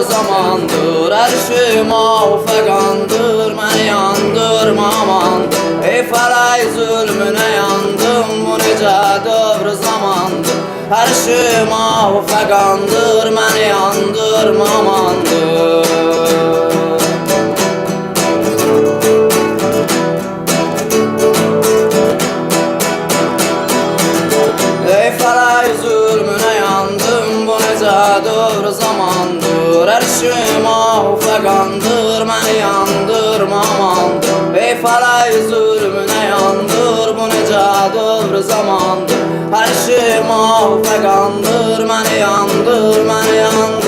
zamandır. Her şey muvaffakandır, beni yandırma amandır. Ey felay zulmüne yandım, bu nece dövr zamandır. Her şey muvaffakandır, beni yandırma amandır. Ey felay zulmüne yandım, bu nece dövr zamandır. Her şey muvaffakandır, beni yandırma amandır. Ey felay zulmüne yandır, bu nece dövr zamandır. Her şey muvaffakandır, beni yandır, beni yandır.